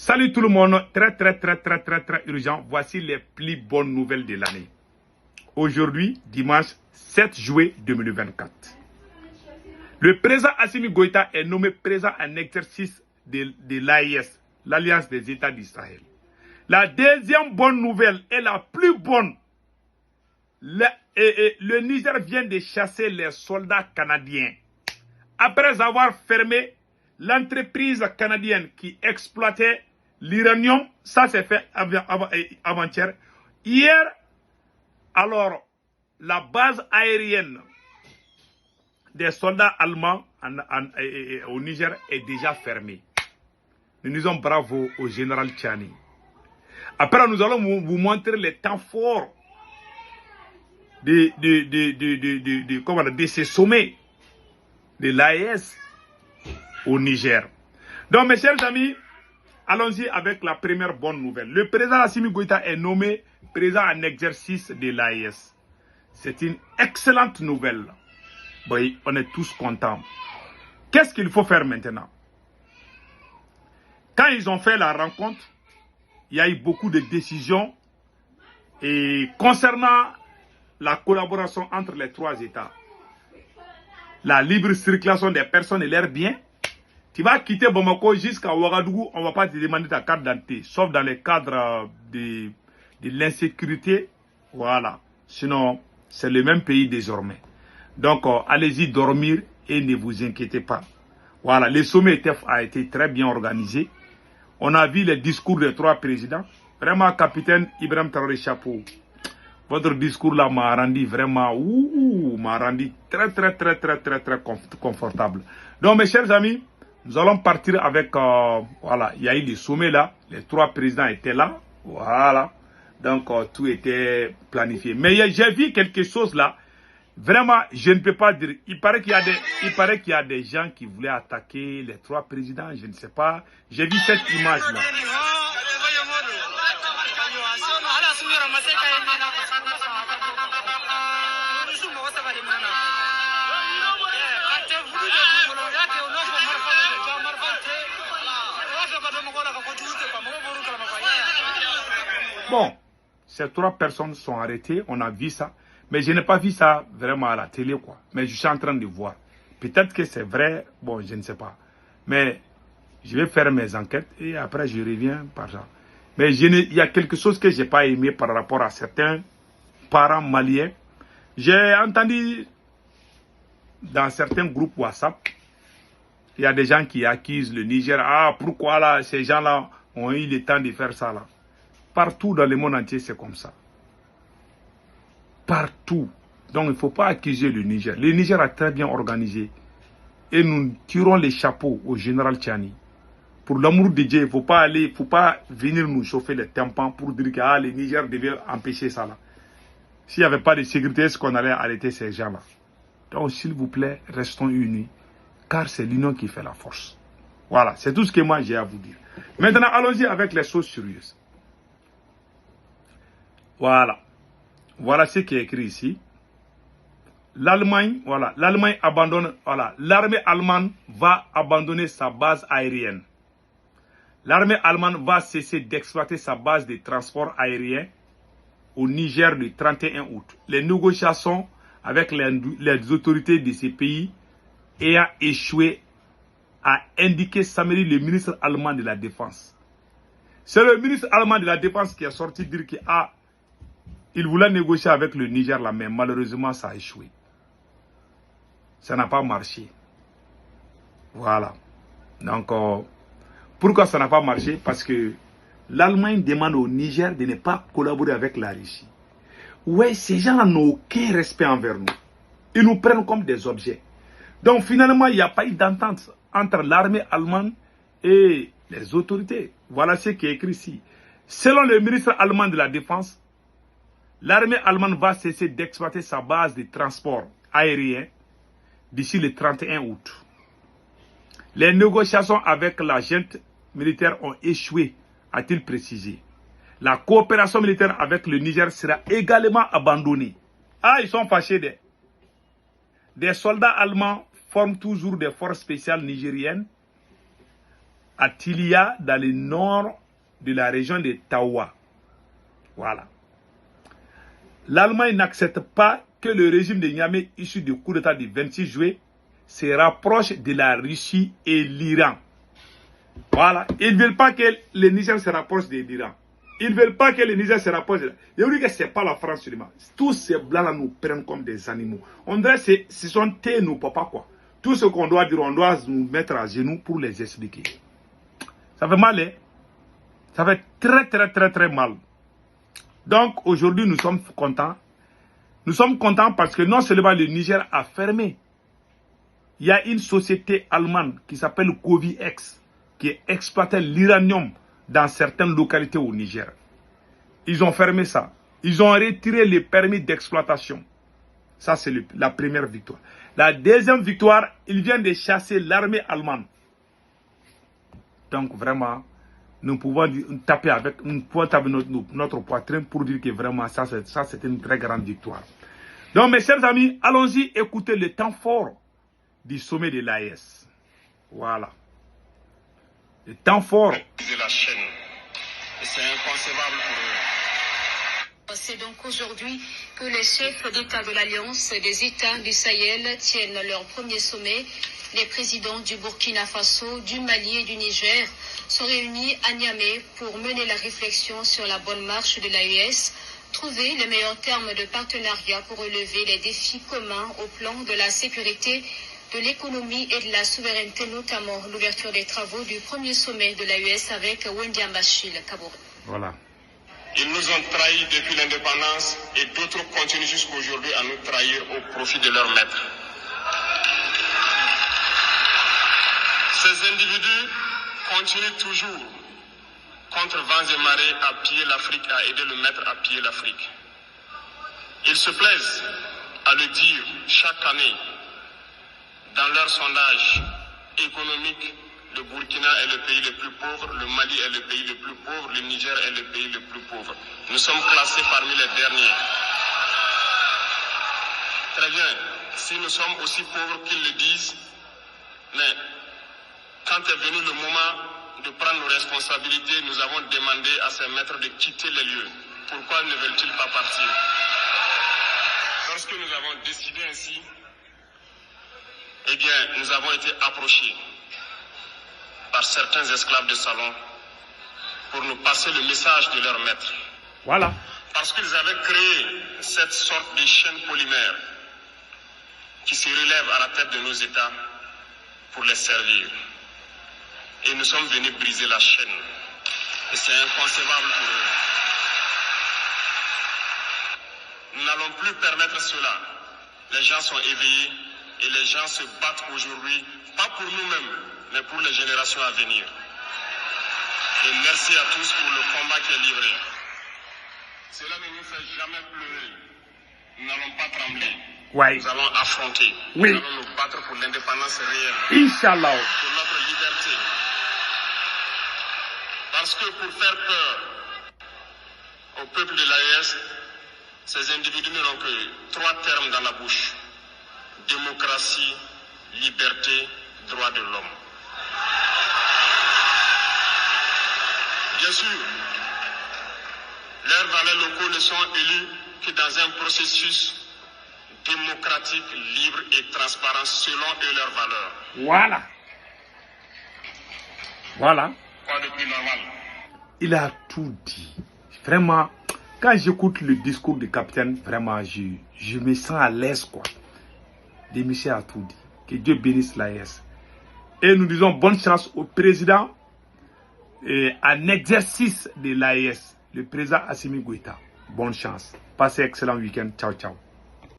Salut tout le monde, très urgent. Voici les plus bonnes nouvelles de l'année. Aujourd'hui, dimanche 7 juillet 2024. Le président Assimi Goïta est nommé président en exercice de l'AES, l'Alliance des États d'Israël. La deuxième bonne nouvelle est la plus bonne. Le Niger vient de chasser les soldats canadiens. Après avoir fermé l'entreprise canadienne qui exploitait l'uranium, ça s'est fait avant-hier. Hier, alors, la base aérienne des soldats allemands au Niger est déjà fermée. Nous disons bravo au général Tchani. Après, nous allons vous montrer les temps forts de ces sommets de l'AES au Niger. Donc, mes chers amis, allons-y avec la première bonne nouvelle. Le président Assimi Goïta est nommé président en exercice de l'AES. C'est une excellente nouvelle. Oui, on est tous contents. Qu'est-ce qu'il faut faire maintenant? Quand ils ont fait la rencontre, il y a eu beaucoup de décisions et concernant la collaboration entre les trois États. La libre circulation des personnes et leurs biens. Tu vas quitter Bamako jusqu'à Ouagadougou, on ne va pas te demander ta carte d'identité, sauf dans le cadre de l'insécurité. Voilà. Sinon, c'est le même pays désormais. Donc, allez-y dormir et ne vous inquiétez pas. Voilà, le sommet a été très bien organisé. On a vu les discours des trois présidents. Vraiment, capitaine Ibrahim Traoré Chapeau. Votre discours là m'a rendu vraiment, m'a rendu très confortable. Donc, mes chers amis, nous allons partir avec, voilà, il y a eu des sommets là. Les trois présidents étaient là. Voilà. Donc, tout était planifié. Mais j'ai vu quelque chose là. Vraiment, je ne peux pas dire. Il paraît qu'il y a des gens qui voulaient attaquer les trois présidents. Je ne sais pas. J'ai vu cette image là. Bon, ces trois personnes sont arrêtées. On a vu ça. Mais je n'ai pas vu ça vraiment à la télé, quoi. Mais je suis en train de voir. Peut-être que c'est vrai, bon, je ne sais pas. Mais je vais faire mes enquêtes et après je reviens par ça. Mais il y a quelque chose que je n'ai pas aimé par rapport à certains parents maliens. J'ai entendu dans certains groupes WhatsApp, il y a des gens qui accusent le Niger. Ah, pourquoi là, ces gens-là ont eu le temps de faire ça là? Partout dans le monde entier, c'est comme ça. Partout. Donc, il ne faut pas accuser le Niger. Le Niger a très bien organisé. Et nous tirons les chapeaux au général Tchani. Pour l'amour de Dieu, il ne faut pas venir nous chauffer les tympans pour dire que le Niger devait empêcher ça là. S'il n'y avait pas de sécurité, est-ce qu'on allait arrêter ces gens-là? Donc, s'il vous plaît, restons unis. Car c'est l'union qui fait la force. Voilà, c'est tout ce que moi j'ai à vous dire. Maintenant, allons-y avec les choses sérieuses. Voilà. Voilà ce qui est écrit ici. L'Allemagne, voilà, l'Allemagne abandonne, voilà, l'armée allemande va abandonner sa base aérienne. L'armée allemande va cesser d'exploiter sa base de transport aérien au Niger le 31 août. Les négociations avec les autorités de ces pays ayant échoué, a indiqué samedi le ministre allemand de la Défense. C'est le ministre allemand de la Défense qui est sorti dire que il voulait négocier avec le Niger là, mais malheureusement ça a échoué. Ça n'a pas marché. Voilà. Donc, pourquoi ça n'a pas marché? Parce que l'Allemagne demande au Niger de ne pas collaborer avec la Russie. Ouais, ces gens-là n'ont aucun respect envers nous. Ils nous prennent comme des objets. Donc finalement, il n'y a pas eu d'entente entre l'armée allemande et les autorités. Voilà ce qui est écrit ici. Selon le ministre allemand de la Défense, l'armée allemande va cesser d'exploiter sa base de transport aérien d'ici le 31 août. Les négociations avec la junte militaire ont échoué, a-t-il précisé. La coopération militaire avec le Niger sera également abandonnée. Ah, ils sont fâchés. Des soldats allemands forment toujours des forces spéciales nigériennes à Tilia, dans le nord de la région de Tawa. Voilà. L'Allemagne n'accepte pas que le régime de Niamey, issu du coup d'État du 26 juillet, se rapproche de la Russie et l'Iran. Voilà. Ils ne veulent pas que le Niger se rapproche de l'Iran. Ils ne veulent pas que le Niger se rapproche de l'Iran. Je vous dis que ce n'est pas la France seulement. Tous ces blancs-là nous prennent comme des animaux. On dirait que ce sont nos papas, quoi. Tout ce qu'on doit dire, on doit nous mettre à genoux pour les expliquer. Ça fait mal, hein? Ça fait très mal. Donc, aujourd'hui, nous sommes contents. Nous sommes contents parce que non seulement le Niger a fermé. Il y a une société allemande qui s'appelle Covix, qui exploitait l'uranium dans certaines localités au Niger. Ils ont fermé ça. Ils ont retiré les permis d'exploitation. Ça, c'est la première victoire. La deuxième victoire, ils viennent de chasser l'armée allemande. Donc, vraiment, nous pouvons taper avec notre poitrine pour dire que vraiment, ça c'est une très grande victoire. Donc, mes chers amis, allons-y écouter le temps fort du sommet de l'AES. Voilà. Le temps fort. De la chaîne. C'est inconcevable pour eux. C'est donc aujourd'hui que les chefs d'État de l'Alliance des États du Sahel tiennent leur premier sommet. Les présidents du Burkina Faso, du Mali et du Niger sont réunis à Niamey pour mener la réflexion sur la bonne marche de l'AES, trouver les meilleurs termes de partenariat pour relever les défis communs au plan de la sécurité, de l'économie et de la souveraineté, notamment l'ouverture des travaux du premier sommet de l'AES avec Wendy Ambachil Kabouré. Voilà. Ils nous ont trahis depuis l'indépendance et d'autres continuent jusqu'aujourd'hui à nous trahir au profit de leur maître. Ces individus continuent toujours, contre vents et marées, à piller l'Afrique, à aider le maître à piller l'Afrique. Ils se plaisent à le dire chaque année dans leurs sondages économiques. Le Burkina est le pays le plus pauvre, le Mali est le pays le plus pauvre, le Niger est le pays le plus pauvre. Nous sommes classés parmi les derniers. Très bien, si nous sommes aussi pauvres qu'ils le disent, mais quand est venu le moment de prendre nos responsabilités, nous avons demandé à ces maîtres de quitter les lieux. Pourquoi ne veulent-ils pas partir? Lorsque nous avons décidé ainsi, eh bien, nous avons été approchés par certains esclaves de salon pour nous passer le message de leur maître. Voilà. Parce qu'ils avaient créé cette sorte de chaîne polymère qui se relève à la tête de nos États pour les servir. Et nous sommes venus briser la chaîne. Et c'est inconcevable pour eux. Nous n'allons plus permettre cela. Les gens sont éveillés et les gens se battent aujourd'hui, pas pour nous-mêmes, mais pour les générations à venir. Et merci à tous pour le combat qui est livré. Cela ne nous fait jamais pleurer. Nous n'allons pas trembler. Ouais. Nous allons affronter. Oui. Nous allons nous battre pour l'indépendance réelle. Inch'Allah. Pour notre liberté. Parce que pour faire peur au peuple de l'AES, ces individus n'ont que 3 termes dans la bouche. Démocratie, liberté, droit de l'homme. Bien sûr, leurs valets locaux ne sont élus que dans un processus démocratique, libre et transparent selon eux leurs valeurs. Voilà. Voilà. Quoi de plus normal? Il a tout dit. Vraiment, quand j'écoute le discours du capitaine, vraiment, je me sens à l'aise, quoi. Michel a tout dit. Que Dieu bénisse l'AES. Et nous disons bonne chance au président et en exercice de l'AES, le président Assimi Goïta. Bonne chance. Passez un excellent week-end. Ciao, ciao.